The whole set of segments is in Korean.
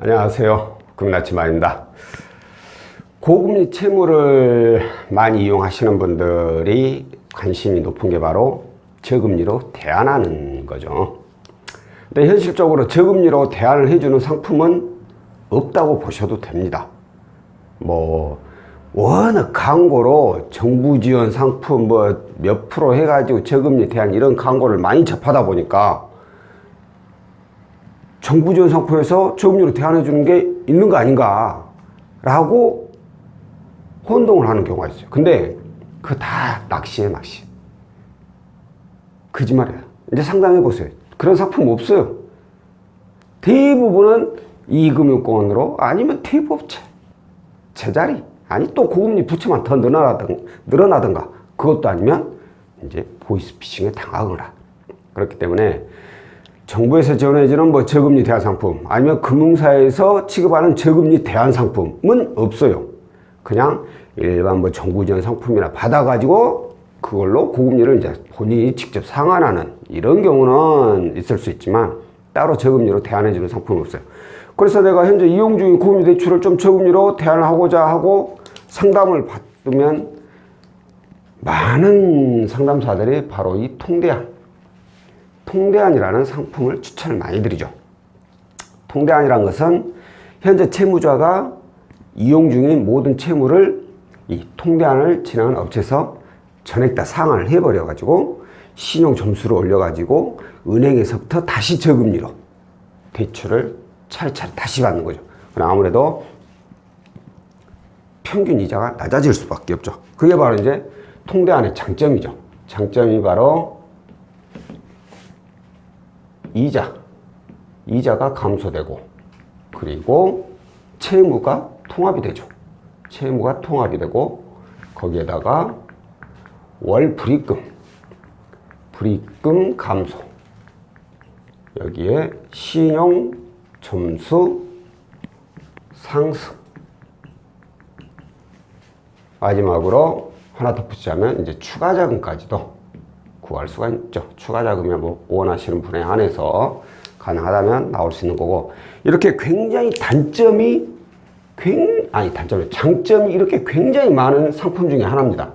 안녕하세요. 금나치마입니다. 고금리 채무를 많이 이용하시는 분들이 관심이 높은 게 바로 저금리로 대안하는 거죠. 근데 현실적으로 저금리로 대안을 해주는 상품은 없다고 보셔도 됩니다. 워낙 광고로 정부 지원 상품 몇 프로 해가지고 저금리 대안 이런 광고를 많이 접하다 보니까 정부 지원 상품에서 저금리로 대안해 주는 게 있는 거 아닌가 라고 혼동을 하는 경우가 있어요. 근데 그거 다 낚시예요, 낚시. 거짓말이에요. 이제 상담해 보세요. 그런 상품 없어요. 대부분은 이금융권으로 아니면 대부업체, 제자리, 아니 또 고금리 부채만 더 늘어나든가 그것도 아니면 이제 보이스피싱에 당하거나. 그렇기 때문에 정부에서 지원해주는 저금리 대안 상품 아니면 금융사에서 취급하는 저금리 대안 상품은 없어요. 그냥 일반 정부 지원 상품이나 받아가지고 그걸로 고금리를 이제 본인이 직접 상환하는 이런 경우는 있을 수 있지만 따로 저금리로 대안해주는 상품은 없어요. 그래서 내가 현재 이용 중인 고금리 대출을 좀 저금리로 대안을 하고자 하고 상담을 받으면 많은 상담사들이 바로 이 통대안이라는 상품을 추천을 많이 드리죠. 통대안이라는 것은 현재 채무자가 이용 중인 모든 채무를 이 통대안을 진행하는 업체에서 전액 다 상환을 해버려 가지고 신용 점수를 올려 가지고 은행에서부터 다시 저금리로 대출을 차례차례 다시 받는 거죠. 그럼 아무래도 평균 이자가 낮아질 수밖에 없죠. 그게 바로 이제 통대안의 장점이죠. 장점이 바로 이자가 감소되고 그리고 채무가 통합이 되죠. 채무가 통합이 되고 거기에다가 월 불입금 감소, 여기에 신용 점수 상승, 마지막으로 하나 덧붙이자면 이제 추가 자금까지도 구할 수가 있죠. 추가 자금이 원하시는 분에 한해서 가능하다면 나올 수 있는 거고, 이렇게 굉장히 장점이 이렇게 굉장히 많은 상품 중에 하나입니다.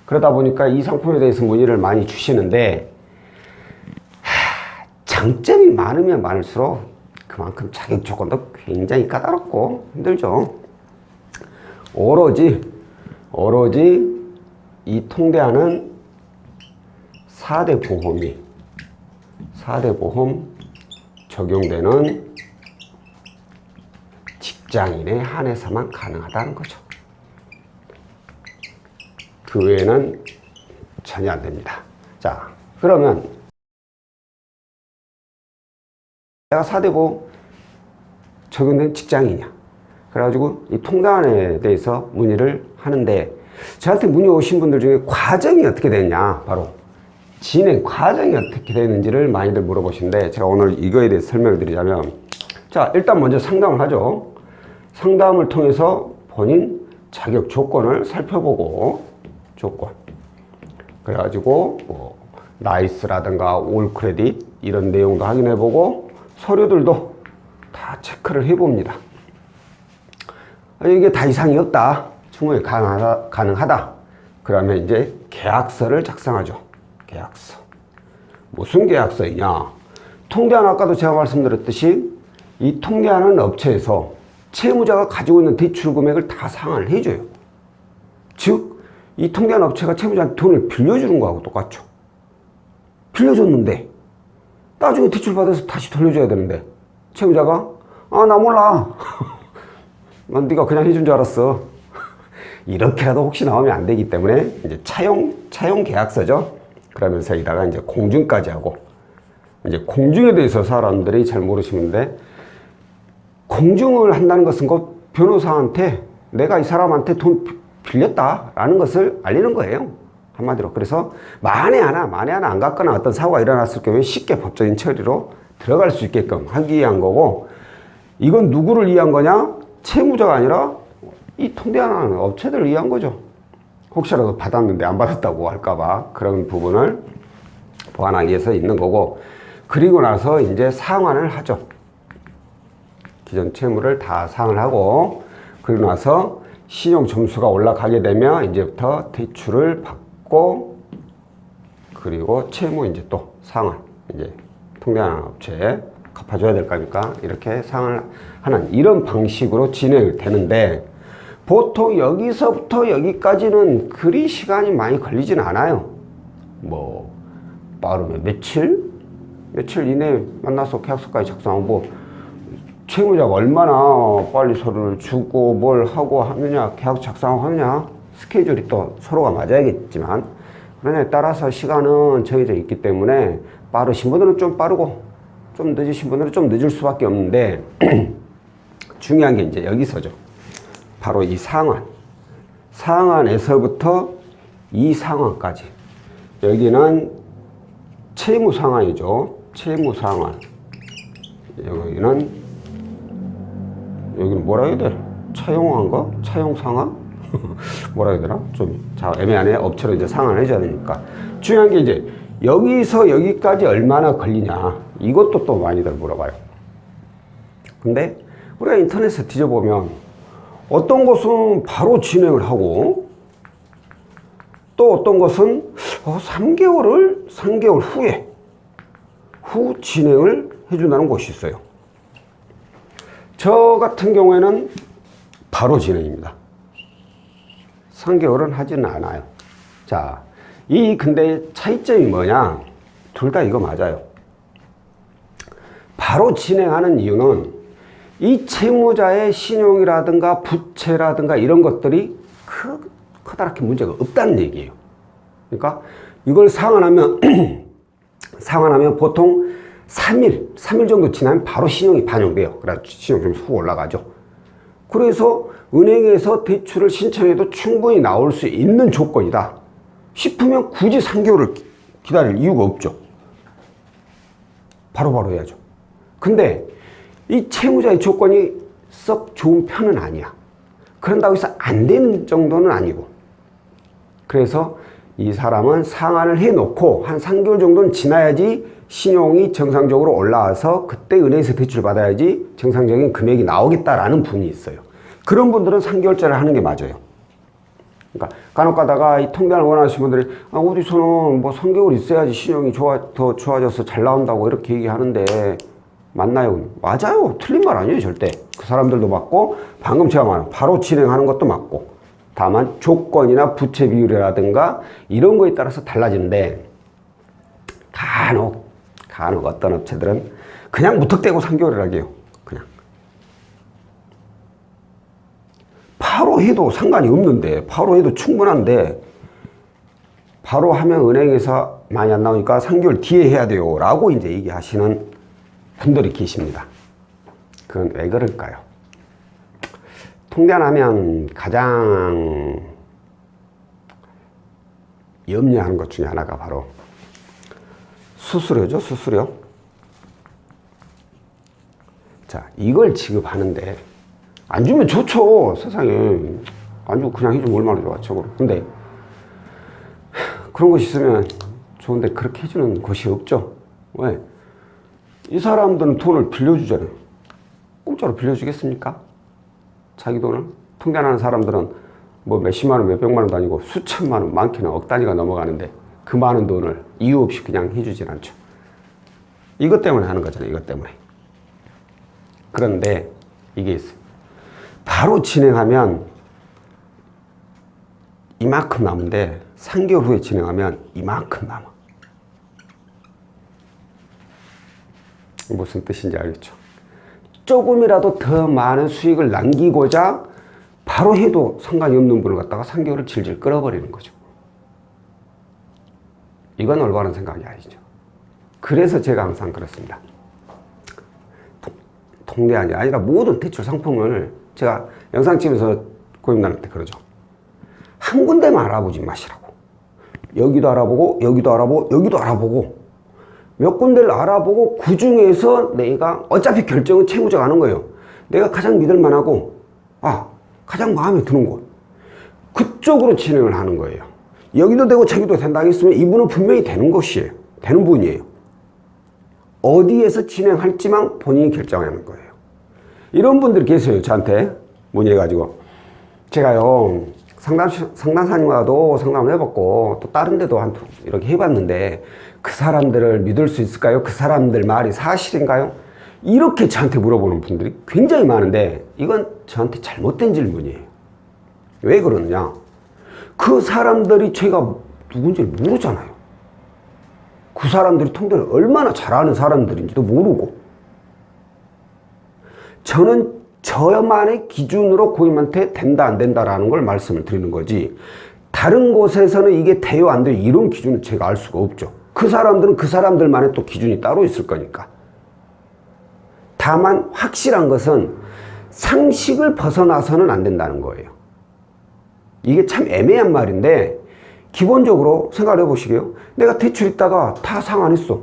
그러다 보니까 이 상품에 대해서 문의를 많이 주시는데, 장점이 많으면 많을수록 그만큼 자격 조건도 굉장히 까다롭고 힘들죠. 오로지 이 통대안은 4대 보험 적용되는 직장인에 한해서만 가능하다는 거죠. 그 외에는 전혀 안 됩니다. 자, 그러면 내가 4대 보험 적용된 직장인이야. 그래가지고 이 통대안에 대해서 문의를 하는데, 저한테 문의 오신 분들 중에 과정이 어떻게 되느냐, 바로 진행 과정이 어떻게 되는지를 많이들 물어보시는데, 제가 오늘 이거에 대해서 설명을 드리자면, 자, 일단 먼저 상담을 하죠. 상담을 통해서 본인 자격 조건을 살펴보고, 그래가지고 나이스라든가 올 크레딧 이런 내용도 확인해보고 서류들도 다 체크를 해봅니다. 이게 다 이상이 없다, 충분히 가능하다. 그러면 이제 계약서를 작성하죠. 계약서. 무슨 계약서이냐? 통대안, 아까도 제가 말씀드렸듯이 이 통대안은 업체에서 채무자가 가지고 있는 대출 금액을 다 상환을 해줘요. 즉, 이 통대안 업체가 채무자한테 돈을 빌려주는 거하고 똑같죠. 빌려줬는데 나중에 대출 받아서 다시 돌려줘야 되는데 채무자가 나 몰라. 난 네가 그냥 해준 줄 알았어. 이렇게라도 혹시 나오면 안 되기 때문에 이제 차용 계약서죠. 그러면서 여기다가 이제 공증까지 하고, 이제 공증에 대해서 사람들이 잘 모르시는데, 공증을 한다는 것은 변호사한테 내가 이 사람한테 돈 빌렸다라는 것을 알리는 거예요, 한마디로. 그래서 만에 하나 안 갔거나 어떤 사고가 일어났을 경우에 쉽게 법적인 처리로 들어갈 수 있게끔 하기 위한 거고, 이건 누구를 위한 거냐? 채무자가 아니라 이 통대안하는 업체들을 위한 거죠. 혹시라도 받았는데 안 받았다고 할까봐 그런 부분을 보완하기 위해서 있는 거고, 그리고 나서 이제 상환을 하죠. 기존 채무를 다 상환을 하고, 그리고 나서 신용 점수가 올라가게 되면 이제부터 대출을 받고, 그리고 채무 이제 또 상환, 이제 통대하는 업체에 갚아줘야 될 거니까 이렇게 상환을 하는 이런 방식으로 진행이 되는데, 보통 여기서부터 여기까지는 그리 시간이 많이 걸리진 않아요. 뭐 빠르면 며칠 이내에 만나서 계약서까지 작성하고, 뭐 채무자가 얼마나 빨리 서류를 주고 뭘 하고 하느냐, 계약서 작성하고 하느냐, 스케줄이 또 서로가 맞아야겠지만 그러냐에 따라서 시간은 정해져 있기 때문에 빠르신 분들은 좀 빠르고 좀 늦으신 분들은 좀 늦을 수밖에 없는데 중요한 게 이제 여기서죠. 바로 이 상환에서부터 이 상환까지. 여기는 채무 상환이죠. 채무 상환. 여기는 뭐라 해야 돼? 차용화인가? 차용 상환? 뭐라 해야 되나? 좀 애매하네. 업체로 이제 상환을 해줘야 되니까. 중요한 게 이제 여기서 여기까지 얼마나 걸리냐. 이것도 또 많이들 물어봐요. 근데 우리가 인터넷에 뒤져보면 어떤 것은 바로 진행을 하고, 또 어떤 것은 3개월 후 진행을 해준다는 곳이 있어요. 저 같은 경우에는 바로 진행입니다. 3개월은 하지는 않아요. 자, 근데 차이점이 뭐냐? 둘 다 이거 맞아요. 바로 진행하는 이유는 이 채무자의 신용이라든가 부채라든가 이런 것들이 커다랗게 문제가 없다는 얘기예요. 그러니까 이걸 상환하면 보통 3일 정도 지나면 바로 신용이 반영돼요. 그래서 신용 좀 훅 올라가죠. 그래서 은행에서 대출을 신청해도 충분히 나올 수 있는 조건이다 싶으면 굳이 3개월을 기다릴 이유가 없죠. 바로바로 해야죠. 근데 이 채무자의 조건이 썩 좋은 편은 아니야. 그런다고 해서 안 되는 정도는 아니고. 그래서 이 사람은 상환을 해놓고 한 3개월 정도는 지나야지 신용이 정상적으로 올라와서 그때 은행에서 대출 받아야지 정상적인 금액이 나오겠다라는 분이 있어요. 그런 분들은 3개월짜리 하는 게 맞아요. 그러니까 간혹 가다가 이 통장을 원하시는 분들이 어디서는 뭐 3개월 있어야지 신용이 더 좋아져서 잘 나온다고 이렇게 얘기하는데 맞나요? 맞아요. 틀린 말 아니에요. 절대. 그 사람들도 맞고 방금 제가 말한 바로 진행하는 것도 맞고, 다만 조건이나 부채 비율이라든가 이런 거에 따라서 달라지는데, 간혹 어떤 업체들은 그냥 무턱대고 3개월이라고 해요. 그냥 바로 해도 상관이 없는데, 바로 해도 충분한데, 바로 하면 은행에서 많이 안 나오니까 3개월 뒤에 해야 돼요 라고 이제 얘기하시는 분들이 계십니다. 그건 왜 그럴까요? 통장하면 가장 염려하는 것 중에 하나가 바로 수수료죠. 수수료. 자, 이걸 지급하는데 안 주면 좋죠. 세상에. 안 주고 그냥 해주면 얼마나 좋아. 저거로. 근데 그런 것이 있으면 좋은데 그렇게 해주는 곳이 없죠. 왜? 이 사람들은 돈을 빌려주잖아요. 공짜로 빌려주겠습니까? 자기 돈을? 통장하는 사람들은 뭐 몇십만 원, 몇백만 원도 아니고 수천만 원, 많게는 억 단위가 넘어가는데 그 많은 돈을 이유 없이 그냥 해주진 않죠. 이것 때문에 하는 거잖아요. 이것 때문에. 그런데 이게 있어요. 바로 진행하면 이만큼 남은데 3개월 후에 진행하면 이만큼 남아. 무슨 뜻인지 알겠죠? 조금이라도 더 많은 수익을 남기고자 바로 해도 상관이 없는 분을 갖다가 3개월을 질질 끌어버리는 거죠. 이건 올바른 생각이 아니죠. 그래서 제가 항상 그렇습니다. 통대안이 아니라 모든 대출 상품을 제가 영상 찍으면서 고객님들한테 그러죠. 한 군데만 알아보지 마시라고. 여기도 알아보고 여기도 알아보고 여기도 알아보고 몇 군데를 알아보고 그 중에서 내가 어차피 결정은 채무자가 하는 거예요. 내가 가장 믿을만하고 가장 마음에 드는 곳 그쪽으로 진행을 하는 거예요. 여기도 되고 저기도 된다 했으면 이분은 분명히 되는 것이에요. 되는 분이에요. 어디에서 진행할지만 본인이 결정하는 거예요. 이런 분들이 계세요. 저한테 문의해가지고. 제가요, 상담사님과도 상담을 해봤고, 또 다른 데도 이렇게 해봤는데, 그 사람들을 믿을 수 있을까요? 그 사람들 말이 사실인가요? 이렇게 저한테 물어보는 분들이 굉장히 많은데, 이건 저한테 잘못된 질문이에요. 왜 그러느냐? 그 사람들이 제가 누군지를 모르잖아요. 그 사람들이 통계를 얼마나 잘 아는 사람들인지도 모르고, 저는 저만의 기준으로 고객님한테 된다 안 된다라는 걸 말씀을 드리는 거지, 다른 곳에서는 이게 돼요 안 돼요 이런 기준을 제가 알 수가 없죠. 그 사람들은 그 사람들만의 또 기준이 따로 있을 거니까. 다만 확실한 것은 상식을 벗어나서는 안 된다는 거예요. 이게 참 애매한 말인데, 기본적으로 생각을 해보시게요. 내가 대출 있다가 다 상환했어.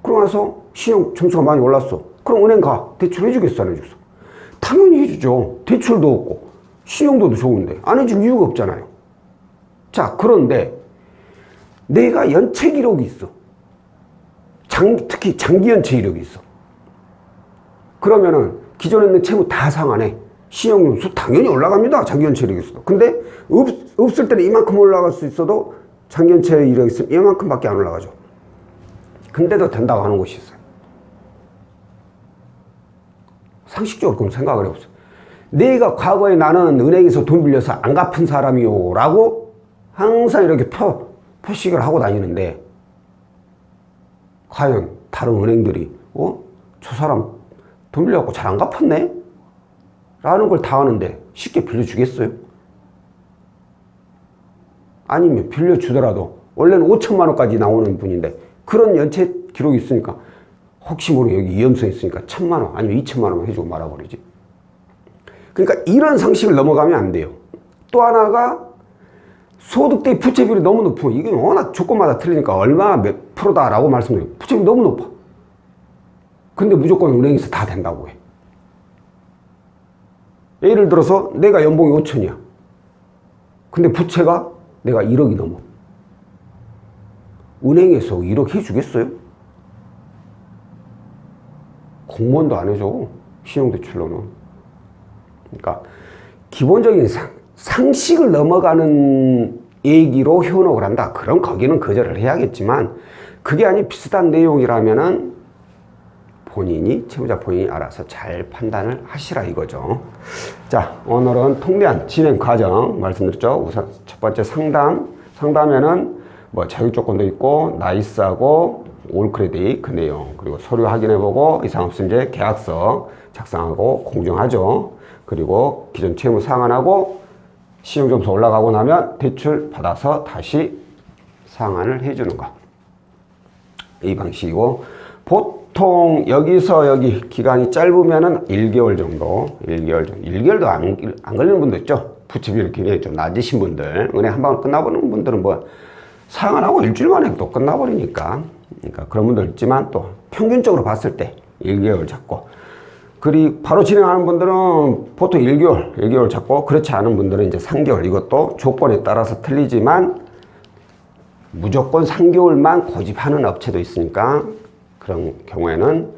그러고 나서 신용 점수가 많이 올랐어. 그럼 은행 가. 대출 해주겠어 안 해주겠어? 당연히 해주죠. 대출도 없고 신용도도 좋은데 안 해줄 이유가 없잖아요. 자, 그런데 내가 연체 기록이 있어. 특히 장기 연체 이력이 있어. 그러면은 기존에 있는 채무 다 상환해. 신용점수 당연히 올라갑니다. 장기 연체 이력이 있어도. 근데 없을 때는 이만큼 올라갈 수 있어도 장기 연체 이력이 있으면 이만큼밖에 안 올라가죠. 근데도 된다고 하는 곳이 있어요. 상식적으로 그럼 생각을 해보세요. 내가 과거에 나는 은행에서 돈 빌려서 안 갚은 사람이요 라고 항상 이렇게 표식을 하고 다니는데, 과연 다른 은행들이 저 사람 돈 빌려갖고 잘 안 갚았네? 라는 걸 다 아는데 쉽게 빌려주겠어요? 아니면 빌려주더라도 원래는 5천만 원까지 나오는 분인데 그런 연체 기록이 있으니까 혹시 모르게 여기 위험성이 있으니까 1,000만 원 아니면 2천만 원만 해주고 말아버리지. 그러니까 이런 상식을 넘어가면 안 돼요. 또 하나가 소득 대비 부채 비율이 너무 높고, 이게 워낙 조건마다 틀리니까 얼마 몇 프로다라고 말씀드려요. 부채 비율이 너무 높아. 근데 무조건 은행에서 다 된다고 해. 예를 들어서 내가 연봉이 5천이야. 근데 부채가 내가 1억이 넘어. 은행에서 1억 해주겠어요? 공무원도 안 해줘. 신용대출로는. 그러니까 기본적인 상식을 넘어가는 얘기로 현혹을 한다. 그럼 거기는 거절을 해야겠지만, 그게 아닌 비슷한 내용이라면은 채무자 본인이 알아서 잘 판단을 하시라 이거죠. 자, 오늘은 통대한 진행 과정 말씀드렸죠. 우선 첫 번째 상담에는 뭐 자격 조건도 있고, 나이스하고 올 크레딧 그 내용, 그리고 서류 확인해보고 이상 없으면 이제 계약서 작성하고 공증하죠. 그리고 기존 채무 상환하고 신용점수 올라가고 나면 대출 받아서 다시 상환을 해주는 거. 이 방식이고, 보통 여기서 여기 기간이 짧으면은 1개월 정도, 1개월도 안 걸리는 분도 있죠. 부채 비율이 굉장히 좀 낮으신 분들, 은행 한 방울 끝나버리는 분들은 뭐 상환하고 일주일 만에 또 끝나버리니까. 그러니까 그런 분들 있지만, 또 평균적으로 봤을 때 1개월 잡고, 그리고 바로 진행하는 분들은 보통 1개월 잡고, 그렇지 않은 분들은 이제 3개월. 이것도 조건에 따라서 틀리지만 무조건 3개월만 고집하는 업체도 있으니까, 그런 경우에는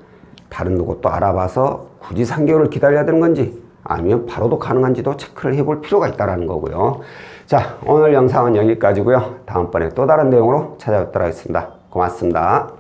다른 곳도 알아봐서 굳이 3개월을 기다려야 되는 건지 아니면 바로도 가능한지도 체크를 해볼 필요가 있다는 거고요. 자, 오늘 영상은 여기까지고요. 다음번에 또 다른 내용으로 찾아뵙도록 하겠습니다. 고맙습니다.